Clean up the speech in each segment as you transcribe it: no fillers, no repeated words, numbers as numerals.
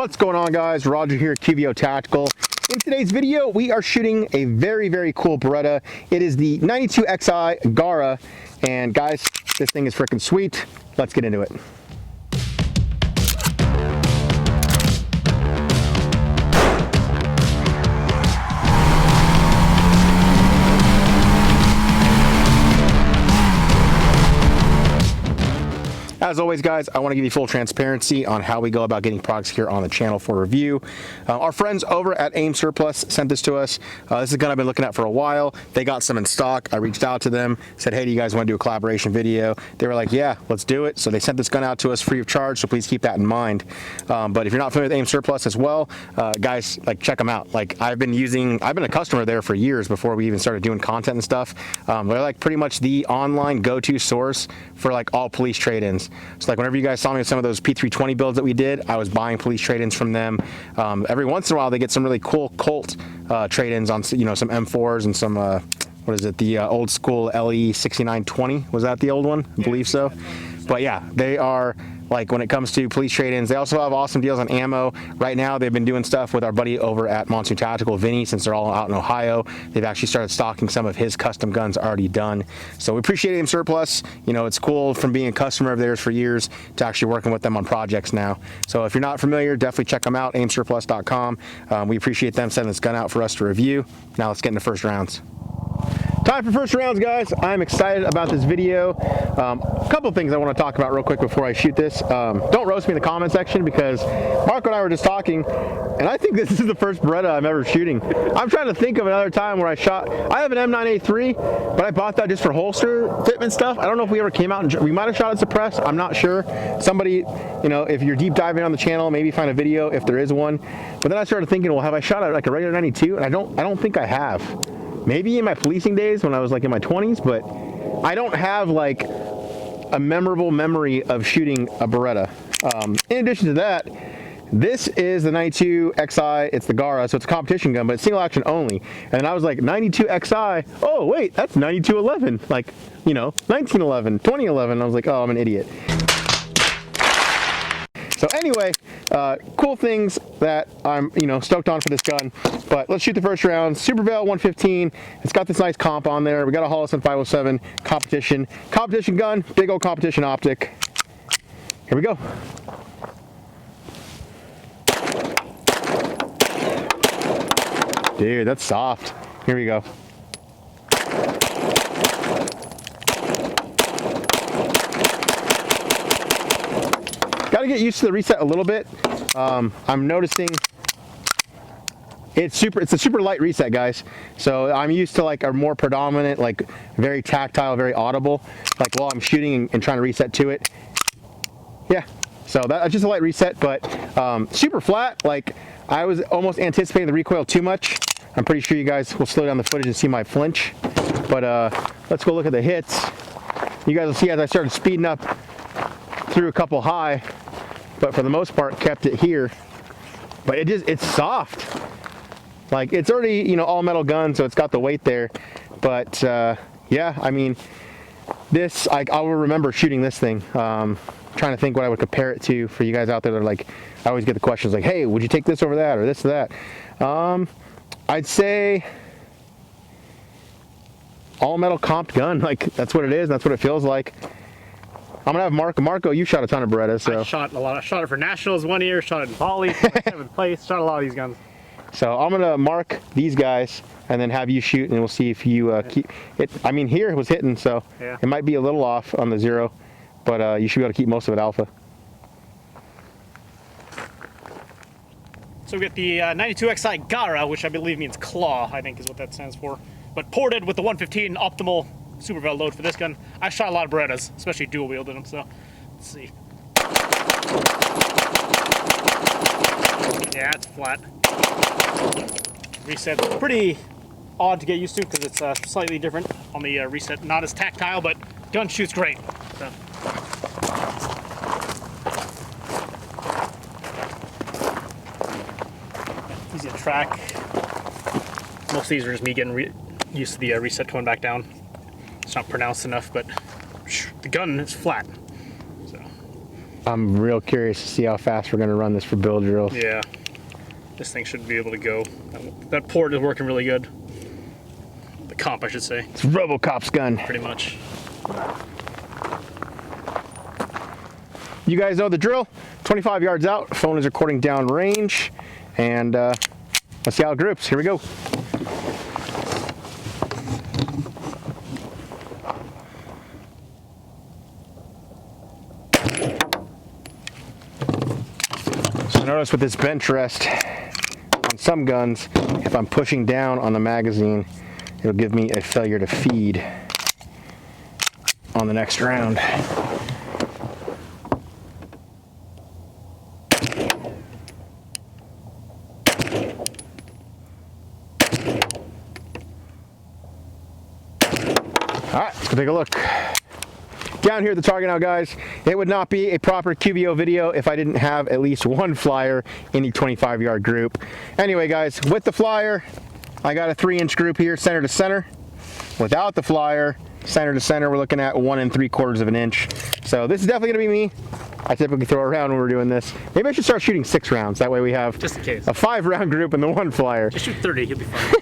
What's going on, guys? Roger here at QVO Tactical. In today's video, we are shooting a very, very cool Beretta. It is the 92XI Gara, and guys, this thing is freaking sweet. Let's get into it. As always, guys, I want to give you full transparency on how we go about getting products here on the channel for review. Our friends over at AIM Surplus sent this to us. This is a gun I've been looking at for a while. They got some in stock. I reached out to them, said, hey, do you guys want to do a collaboration video? They were like, yeah, let's do it. So they sent this gun out to us free of charge, so please keep that in mind. But if you're not familiar with AIM Surplus as well, guys, like, check them out. Like, I've been a customer there for years before we even started doing content and stuff. They're like pretty much the online go-to source for like all police trade-ins. So like whenever you guys saw me with some of those P320 builds that we did, I was buying police trade-ins from them. Every once in a while they get some really cool Colt trade-ins on, you know, some M4s and some what is it, the old school LE 6920, was that the old one? I believe so. But yeah, they are, like, when it comes to police trade-ins, they also have awesome deals on ammo. Right now, they've been doing stuff with our buddy over at Monsoon Tactical, Vinny, since they're all out in Ohio. They've actually started stocking some of his custom guns already done. So we appreciate AIM Surplus. You know, it's cool from being a customer of theirs for years to actually working with them on projects now. So if you're not familiar, definitely check them out, aimsurplus.com. We appreciate them sending this gun out for us to review. Now let's get into first rounds. Time for first rounds, guys. I'm excited about this video. A couple of things I want to talk about real quick before I shoot this. Don't roast me in the comment section, because Marco and I were just talking, and I think this is the first Beretta I'm ever shooting. I'm trying to think of another time where I have an M9A3, but I bought that just for holster fitment stuff. I don't know if we ever came out and we might have shot it suppressed. I'm not sure. Somebody, you know, if you're deep diving on the channel, maybe find a video if there is one. But then I started thinking, well, have I shot at like a regular 92? And I don't think I have. Maybe in my policing days when I was like in my 20s, but I don't have like a memorable memory of shooting a Beretta. In addition to that, this is the 92XI, it's the Gara, so it's a competition gun, but it's single action only. And I was like, 92XI, oh wait, that's 9211, like, you know, 1911, 2011. I was like, oh, I'm an idiot. So anyway, cool things that I'm, you know, stoked on for this gun. But let's shoot the first round. SuperVel 115. It's got this nice comp on there. We got a Holliston 507 competition gun, big old competition optic. Here we go. Dude, that's soft. Here we go. Got to get used to the reset a little bit. I'm noticing it's a super light reset, guys. So I'm used to like a more predominant, like very tactile, very audible, like while I'm shooting and trying to reset to it. Yeah, so that's just a light reset, but super flat. Like, I was almost anticipating the recoil too much. I'm pretty sure you guys will slow down the footage and see my flinch. But let's go look at the hits. You guys will see as I started speeding up, threw a couple high, but for the most part kept it here. But it's soft. Like, it's already, you know, all metal gun, so it's got the weight there. But yeah, I mean, this, I will remember shooting this thing. Trying to think what I would compare it to for you guys out there that are like, I always get the questions like, hey, would you take this over that or this or that? I'd say all metal comped gun. Like, that's what it is. That's what it feels like. I'm gonna have Marco, you shot a ton of Berettas, so. I shot a lot. I shot it for nationals one year, shot it in Poly, 7th place, shot a lot of these guns. So I'm gonna mark these guys and then have you shoot, and we'll see if you keep it. I mean, here it was hitting, so yeah. It might be a little off on the 0, but you should be able to keep most of it alpha. So we get the 92XI Gara, which I believe means claw, I think is what that stands for, but ported with the 115 optimal SuperVel load for this gun. I shot a lot of Berettas, especially dual wielded them, so let's see. Yeah, it's flat. Reset's pretty odd to get used to because it's slightly different on the reset. Not as tactile, but gun shoots great. So. Easy to track. Most of these are just me getting used to the reset coming back down. It's not pronounced enough, but the gun is flat. So I'm real curious to see how fast we're going to run this for bill drills. Yeah. This thing should be able to go. That port is working really good. The comp, I should say. It's RoboCop's gun. Pretty much. You guys know the drill. 25 yards out, phone is recording down range, and let's see how it groups. Here we go. So notice with this bench rest on some guns, if I'm pushing down on the magazine, it'll give me a failure to feed on the next round. All right, let's go take a look. Down here at the target now, guys, it would not be a proper QVO video if I didn't have at least one flyer in the 25-yard group. Anyway, guys, with the flyer, I got a 3-inch group here, center to center. Without the flyer, center to center, we're looking at 1 3/4 of an inch. So this is definitely gonna be me. I typically throw a round when we're doing this. Maybe I should start shooting 6 rounds. That way we have just in case. A 5-round group and the 1 flyer. Just shoot 30, you'll be fine.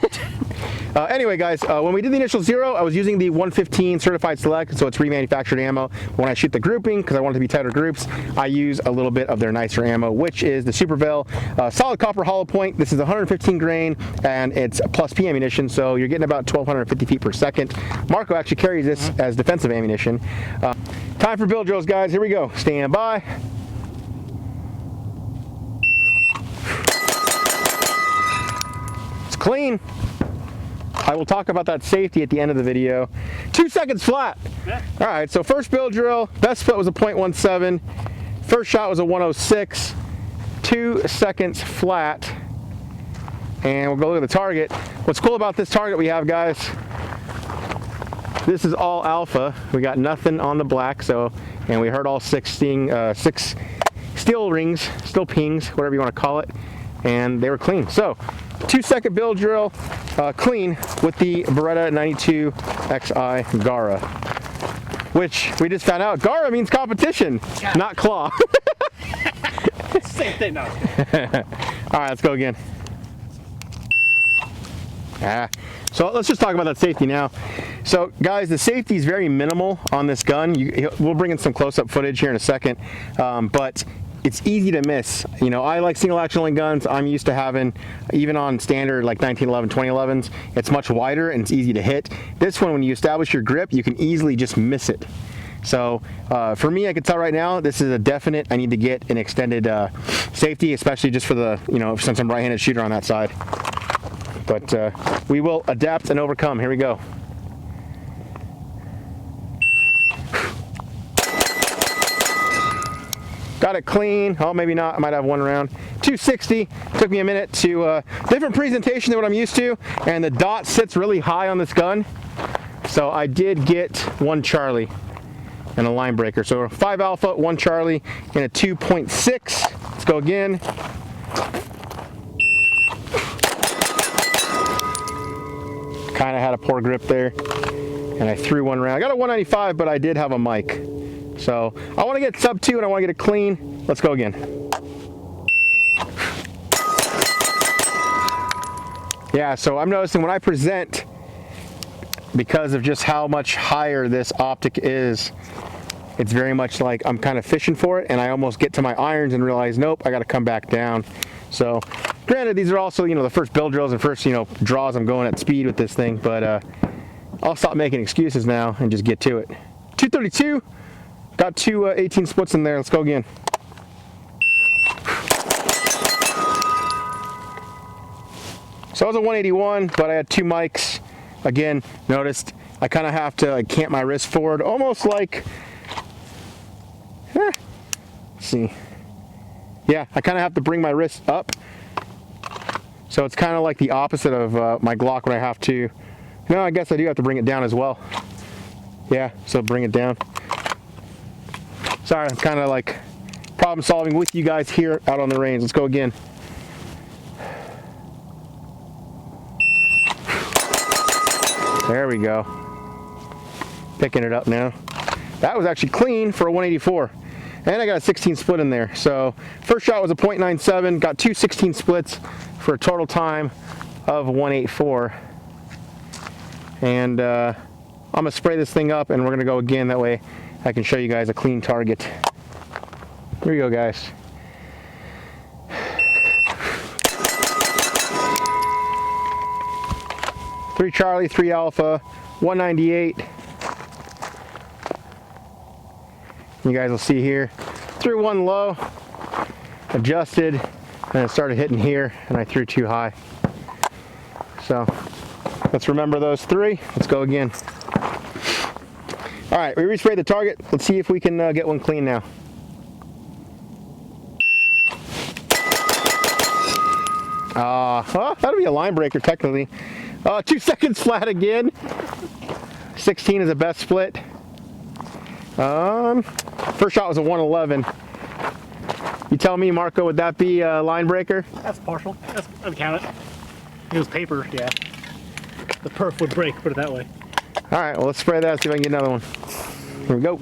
Anyway, guys, when we did the initial 0, I was using the 115 certified select, so it's remanufactured ammo. When I shoot the grouping, because I want it to be tighter groups, I use a little bit of their nicer ammo, which is the SuperVel solid copper hollow point. This is 115 grain, and it's plus P ammunition, so you're getting about 1,250 feet per second. Marco actually carries this as defensive ammunition. Time for bill drills, guys. Here we go. Stand by. It's clean. I will talk about that safety at the end of the video. 2 seconds flat. Yeah. All right, so first bill drill, best foot was a .17. First shot was a 106. 2 seconds flat. And we'll go look at the target. What's cool about this target we have, guys, this is all alpha. We got nothing on the black, so, and we heard all 6 steel rings, steel pings, whatever you want to call it, and they were clean. So, 2-second bill drill, clean with the Beretta 92 XI Gara, which we just found out Gara means competition, not claw. Same thing now. All right, let's go again. So let's just talk about that safety now. So guys, the safety is very minimal on this gun. We'll bring in some close-up footage here in a second, but it's easy to miss. You know, I like single action only guns. I'm used to having, even on standard like 1911, 2011s, it's much wider and it's easy to hit. This one, when you establish your grip, you can easily just miss it. So for me, I can tell right now, this is a definite, I need to get an extended safety, especially just for the, you know, since I'm right-handed shooter on that side. But we will adapt and overcome. Here we go. Got it clean. Oh, maybe not. I might have 1 round. 260. Took me a minute to, different presentation than what I'm used to. And the dot sits really high on this gun. So I did get 1 Charlie and a line breaker. So 5 Alpha, 1 Charlie, and a 2.6. Let's go again. Kind of had a poor grip there. And I threw 1 round. I got a 195, but I did have a mic. So I want to get sub 2 and I want to get it clean. Let's go again. Yeah, so I'm noticing when I present, because of just how much higher this optic is, it's very much like I'm kind of fishing for it, and I almost get to my irons and realize, nope, I got to come back down. So granted, these are also, you know, the first build drills and first, you know, draws I'm going at speed with this thing, but I'll stop making excuses now and just get to it. 232. Got 2 18 splits in there. Let's go again. So I was a 181, but I had 2 mics. Again, noticed I kind of have to like cant my wrist forward, almost like, let's see. Yeah, I kind of have to bring my wrist up. So it's kind of like the opposite of my Glock when I have to, no, I guess I do have to bring it down as well. Yeah, so bring it down. Sorry, I'm kind of like problem solving with you guys here out on the range. Let's go again. There we go. Picking it up now. That was actually clean for a 184. And I got a 16 split in there. So first shot was a .97, got two 16 splits for a total time of 184. And I'm gonna spray this thing up and we're gonna go again, that way I can show you guys a clean target. Here we go, guys. Three Charlie, 3 Alpha, 198. You guys will see here, threw one low, adjusted, and it started hitting here, and I threw too high. So let's remember those three. Let's go again. All right, we resprayed the target. Let's see if we can get one clean now. That'll be a line breaker technically. 2 seconds flat again. 16 is the best split. First shot was a 111. You tell me, Marco, would that be a line breaker? That's partial. I'd count it. It was paper, yeah. The perf would break, put it that way. All right, well, let's spray that, see if I can get another one. Here we go.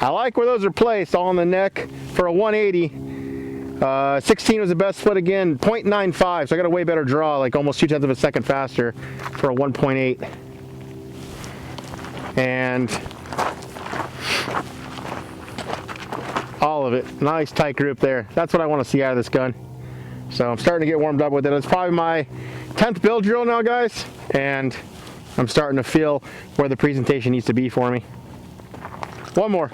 I like where those are placed, all on the neck for a 180. 16 was the best split again, 0.95, so I got a way better draw, like almost 0.2 of a second faster for a 1.8. And all of it, nice tight group there. That's what I want to see out of this gun. So I'm starting to get warmed up with it. It's probably my 10th build drill now, guys, and I'm starting to feel where the presentation needs to be for me. One more.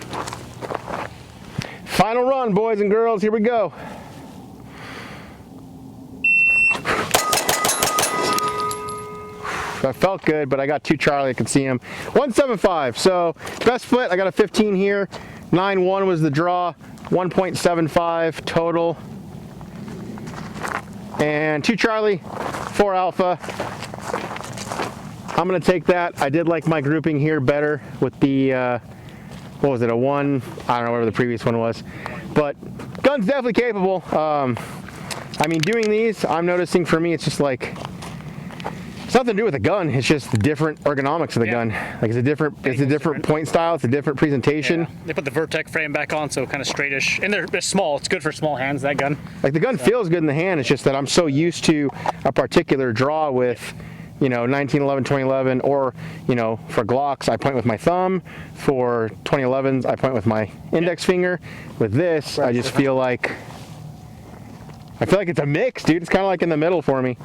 Final run, boys and girls, here we go. That felt good, but I got 2 Charlie, I can see him. 175, so best split, I got a 15 here. 9-1 was the draw, 1.75 total. And 2 Charlie, 4 Alpha. I'm gonna take that. I did like my grouping here better with the, what was it, a 1? I don't know whatever the previous one was. But gun's definitely capable. I mean, doing these, I'm noticing for me, it's just like, it's nothing to do with the gun. It's just the different ergonomics of the gun. Like it's a different point style. It's a different presentation. Yeah. They put the Vertec frame back on, so kind of straightish. And they're small. It's good for small hands, that gun. Like the gun feels good in the hand. It's just that I'm so used to a particular draw with, you know, 1911, 2011, or, you know, for Glocks, I point with my thumb. For 2011s, I point with my index finger. With this, I just feel like, it's a mix, dude. It's kind of like in the middle for me.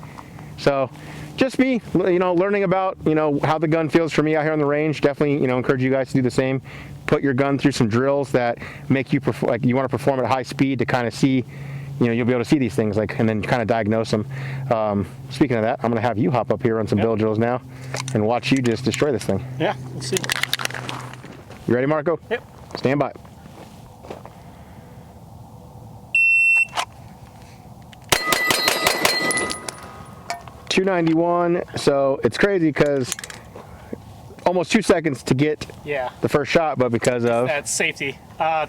So just me, you know, learning about, you know, how the gun feels for me out here on the range. Definitely, you know, encourage you guys to do the same. Put your gun through some drills that make you perform, like you want to perform at high speed to kind of see, you know, you'll be able to see these things, like, and then kind of diagnose them. Speaking of that, I'm going to have you hop up here on some build drills now and watch you just destroy this thing. Yeah, let's see. You ready, Marco? Yep. Stand by. .291, so it's crazy because almost 2 seconds to get the first shot, but because of that's safety.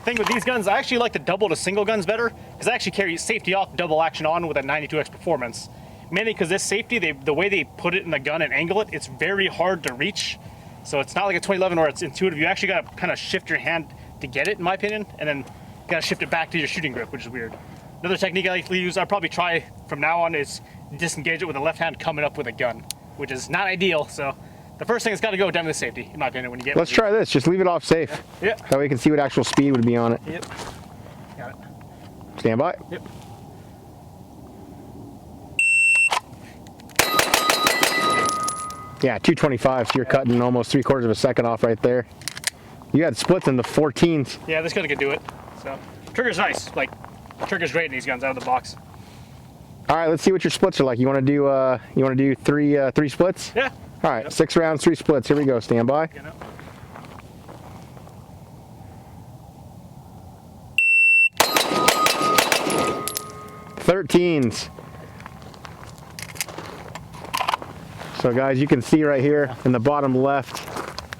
Thing with these guns, I actually like the double to single guns better because I actually carry safety off, double action on with a 92x performance. Mainly because this safety, the way they put it in the gun and angle it, it's very hard to reach. So it's not like a 2011 where it's intuitive. You actually got to kind of shift your hand to get it, in my opinion, and then got to shift it back to your shooting grip, which is weird. Another technique I like to use, I'll probably try from now on, is disengage it with the left hand coming up with a gun, which is not ideal. So the first thing has got to go down to safety, in my opinion, when you get. Let's try this. Just leave it off safe. Yeah. That way you can see what actual speed would be on it. Yep. Got it. Stand by. Yep. Yeah, 225. So you're cutting almost 3/4 of a second off right there. You had splits in the 14s. Yeah, this gun could do it. So trigger's nice. Like trigger's great in these guns out of the box. All right, let's see what your splits are like. You want to do three splits? Yeah. All right, 6 rounds, 3 splits. Here we go. Stand by. 13s. So guys, you can see right here in the bottom left,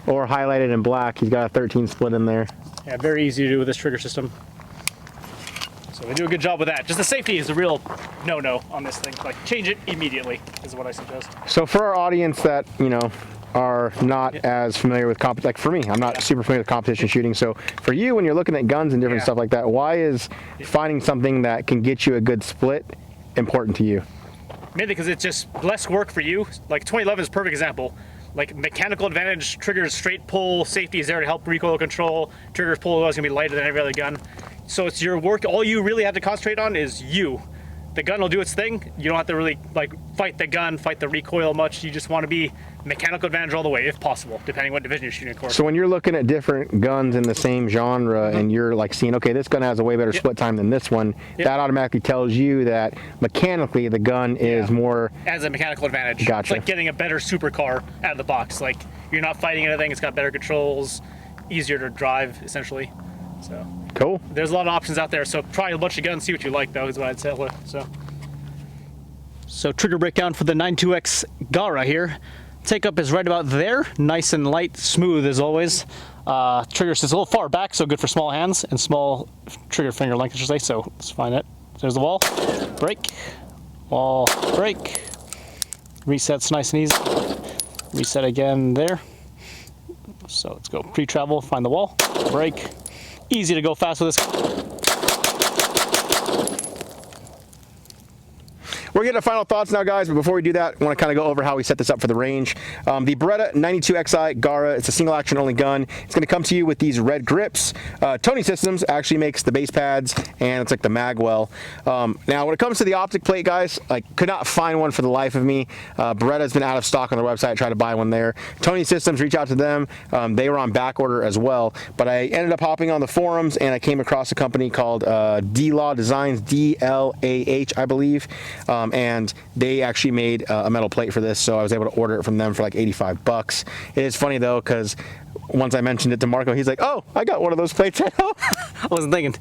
or highlighted in black, he's got a 13 split in there. Yeah, very easy to do with this trigger system. So they do a good job with that. Just the safety is a real no-no on this thing. Like, change it immediately is what I suggest. So for our audience that, you know, are not as familiar with like for me, I'm not super familiar with competition shooting. So for you, when you're looking at guns and different stuff like that, why is finding something that can get you a good split important to you? Mainly because it's just less work for you. Like 2011 is a perfect example. Like mechanical advantage, triggers straight pull, safety is there to help recoil control, triggers pull is gonna be lighter than every other gun. So it's your work, all you really have to concentrate on is you. The gun will do its thing. You don't have to really like fight the gun, fight the recoil much. You just want to be mechanical advantage all the way, if possible, depending what division you're shooting, of course. So when you're looking at different guns in the same genre and you're like seeing, okay, this gun has a way better split time than this one, that automatically tells you that mechanically the gun is more... As a mechanical advantage. Gotcha. It's like getting a better supercar out of the box. Like you're not fighting anything, it's got better controls, easier to drive, essentially. So cool. There's a lot of options out there. So try a bunch of guns, see what you like, though, is what I'd say. So trigger breakdown for the 92X Gara here. Take up is right about there, nice and light, smooth as always. Trigger sits a little far back, so good for small hands and small trigger finger length, I should say. So let's find it. There's the wall, break, wall, break. Resets nice and easy. Reset again there. So let's go pre-travel, find the wall, break. Easy to go fast with this. We're getting to final thoughts now, guys, but before we do that, I want to kind of go over how we set this up for the range. The Beretta 92XI Gara, it's a single action only gun. It's going to come to you with these red grips. Tony Systems actually makes the base pads, and it's like the magwell. Now, when it comes to the optic plate, guys, I could not find one for the life of me. Beretta's been out of stock on their website. I tried to buy one there. Tony Systems, reach out to them. They were on back order as well, but I ended up hopping on the forums, and I came across a company called D-Law Designs, D-L-A-H, I believe. And they actually made a metal plate for this, so I was able to order it from them for like 85 bucks. It is funny though, because once I mentioned it to Marco, he's like, oh, I got one of those plates at home. I wasn't thinking.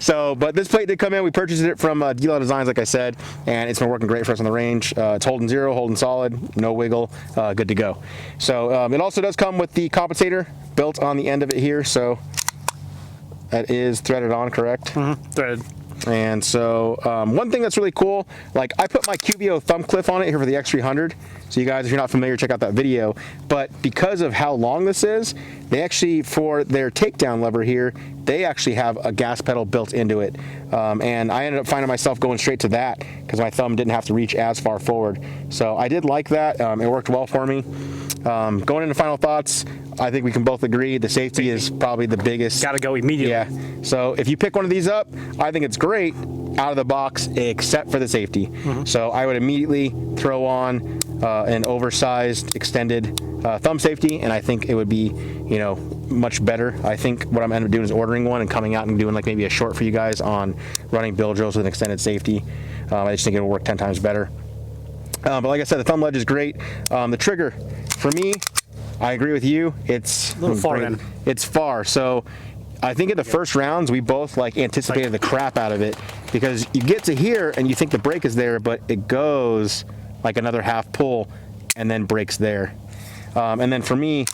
So, but this plate did come in. We purchased it from D-Law Designs, like I said, and it's been working great for us on the range. It's holding zero, holding solid, no wiggle, good to go. So it also does come with the compensator built on the end of it here, so that is threaded on, correct? Mm-hmm. Threaded. And so one thing that's really cool, like I put my QVO thumb clip on it here for the X300. So you guys, if you're not familiar, check out that video. But because of how long this is, they actually, for their takedown lever here, they actually have a gas pedal built into it. And I ended up finding myself going straight to that because my thumb didn't have to reach as far forward. So I did like that. It worked well for me. Going into final thoughts, I think we can both agree the safety is probably the biggest. Gotta go immediately. Yeah. So if you pick one of these up, I think it's great out of the box, except for the safety. Mm-hmm. So I would immediately throw on an oversized extended thumb safety, and I think it would be, you know, much better. I think what I'm ending up doing is ordering one and coming out and doing like maybe a short for you guys on running bill drills with an extended safety. I just think it'll work 10 times better. But like I said, the thumb ledge is great. The trigger, for me, I agree with you. It's a little far in. It's far. So I think in the first rounds, we both like anticipated the crap out of it, because you get to here and you think the brake is there, but it goes like another half pull and then breaks there. And then for me,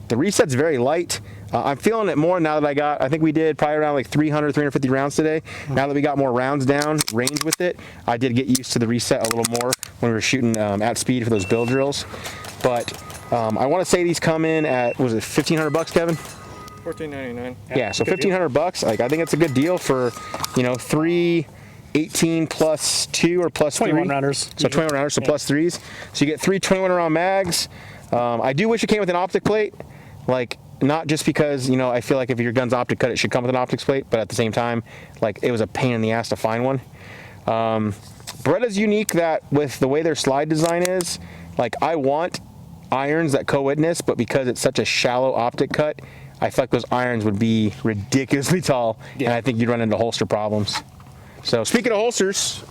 the reset's very light. I'm feeling it more now that I think we did probably around like 300, 350 rounds today. Now that we got more rounds down, range with it, I did get used to the reset a little more when we were shooting at speed for those bill drills. But I want to say these come in at, was it 1,500 bucks, Kevin? $14.99. Yeah, so 1,500 bucks. Like, I think it's a good deal for, you know, 3 18 plus 2 or plus 21 3. rounders. So 21 rounders, so plus 3s. So you get 3 21 round mags. I do wish it came with an optic plate, like not just because, you know, I feel like if your gun's optic cut, it should come with an optics plate, but at the same time, like it was a pain in the ass to find one. Beretta's unique that with the way their slide design is, like I want irons that co-witness, but because it's such a shallow optic cut, I feel like those irons would be ridiculously tall, and I think you'd run into holster problems. So speaking of holsters,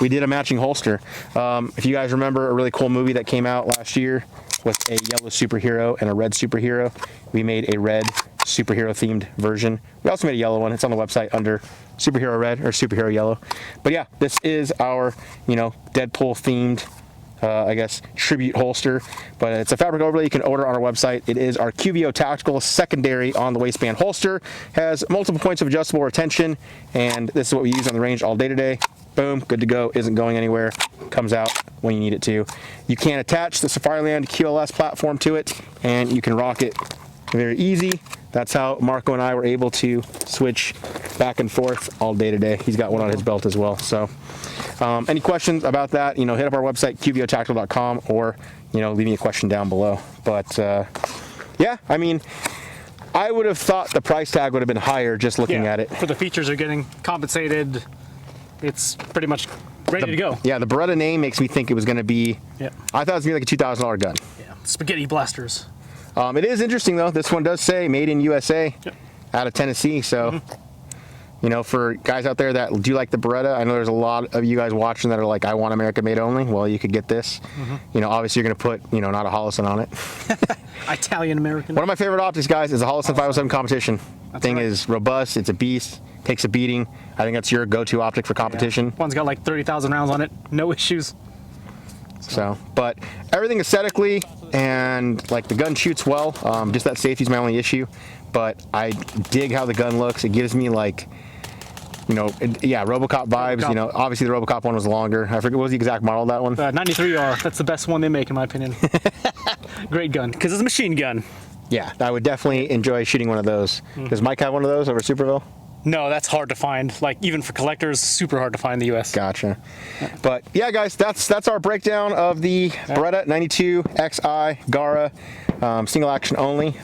we did a matching holster. If you guys remember a really cool movie that came out last year with a yellow superhero and a red superhero, we made a red superhero themed version. We also made a yellow one. It's on the website under superhero red or superhero yellow. But yeah, this is our, you know, Deadpool themed I guess, tribute holster, but it's a fabric overlay you can order on our website. It is our QVO Tactical secondary on the waistband holster. Has multiple points of adjustable retention, and this is what we use on the range all day today. Boom, good to go, isn't going anywhere, comes out when you need it to. You can attach the Safariland QLS platform to it, and you can rock it very easy. That's how Marco and I were able to switch back and forth all day today. He's got one on his belt as well. So any questions about that, hit up our website, qvotactical.com, or, leave me a question down below. But yeah, I mean, I would have thought the price tag would have been higher just looking at it. For the features are getting compensated, it's pretty much ready to go. Yeah, the Beretta name makes me think it was going to be, I thought it was going to be like a $2,000 gun. Yeah, spaghetti blasters. It is interesting though. This one does say made in USA, out of Tennessee. So, for guys out there that do like the Beretta, I know there's a lot of you guys watching that are like, I want America made only. Well, you could get this. Obviously you're going to put, not a Holosun on it. Italian American. One of my favorite optics, guys, is a Holosun 507 competition. Thing is robust. It's a beast. Takes a beating. I think that's your go-to optic for competition. One's got like 30,000 rounds on it. No issues. So, but everything aesthetically and like the gun shoots well. Just that safety is my only issue. But I dig how the gun looks. It gives me like, RoboCop vibes. RoboCop. Obviously the RoboCop one was longer. I forget what was the exact model of that one. 93R. That's the best one they make in my opinion. Great gun because it's a machine gun. Yeah, I would definitely enjoy shooting one of those. Does Mike have one of those over SuperVel? No, that's hard to find. Like even for collectors, super hard to find in the US. Gotcha. But yeah, guys, that's our breakdown of the Beretta 92 XI Gara, single action only.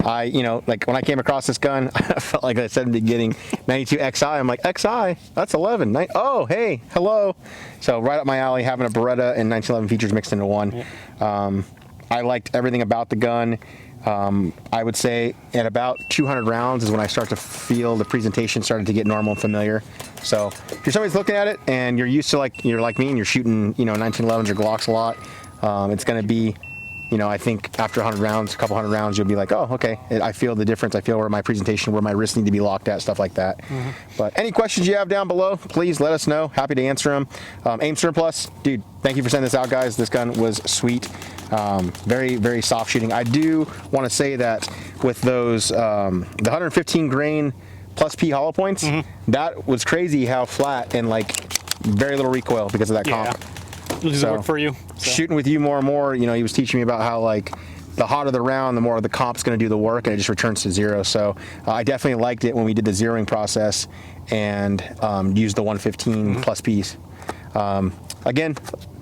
Like when I came across this gun, I felt like I said in the beginning, 92 XI. I'm like, XI? That's 11. Oh, hey, hello. So right up my alley, having a Beretta and 1911 features mixed into one. Yeah. I liked everything about the gun. I would say at about 200 rounds is when I start to feel the presentation started to get normal and familiar. So if you're somebody's looking at it and you're used to you're like me and you're shooting, 1911s or Glocks a lot, it's going to be, I think after 100 rounds, a couple hundred rounds, you'll be like, oh, okay, I feel the difference. I feel where my presentation, where my wrists need to be locked at, stuff like that. But any questions you have down below, please let us know. Happy to answer them. Aim Surplus, dude, thank you for sending this out, guys. This gun was sweet. Very, very soft shooting. I do want to say that with those, the 115 grain plus P hollow points, that was crazy how flat and like very little recoil because of that comp. So, work for you. Shooting with you more and more, he was teaching me about how like the hotter the round, the more the comp's going to do the work, and it just returns to zero. So I definitely liked it when we did the zeroing process and used the 115 plus Ps. Again,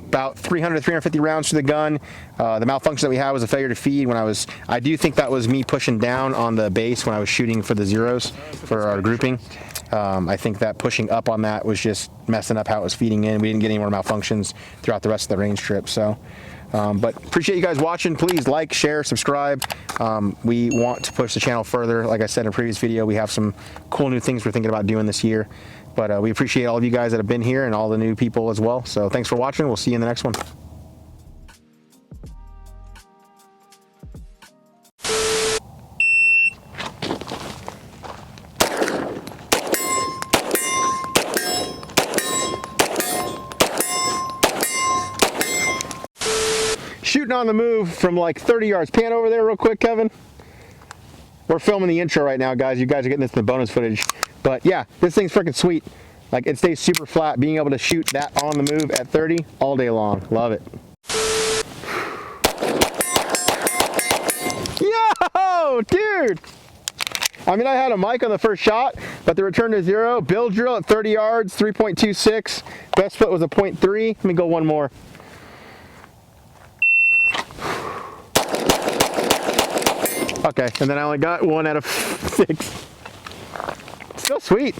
about 300 to 350 rounds to the gun. The malfunction that we had was a failure to feed when I do think that was me pushing down on the base when I was shooting for the zeros for our grouping. I think that pushing up on that was just messing up how it was feeding in. We didn't get any more malfunctions throughout the rest of the range trip. So, but appreciate you guys watching. Please like, share, subscribe. We want to push the channel further. Like I said in a previous video, we have some cool new things we're thinking about doing this year. But we appreciate all of you guys that have been here and all the new people as well. So thanks for watching. We'll see you in the next one. Shooting on the move from like 30 yards. Pan over there real quick, Kevin. We're filming the intro right now, guys. You guys are getting this in the bonus footage. But yeah, this thing's freaking sweet. Like it stays super flat. Being able to shoot that on the move at 30 all day long. Love it. Yo, dude. I mean, I had a mic on the first shot, but the return to zero. Bill drill at 30 yards, 3.26. Best foot was a 0.3. Let me go one more. Okay, and then I only got 1 out of 6. Still sweet.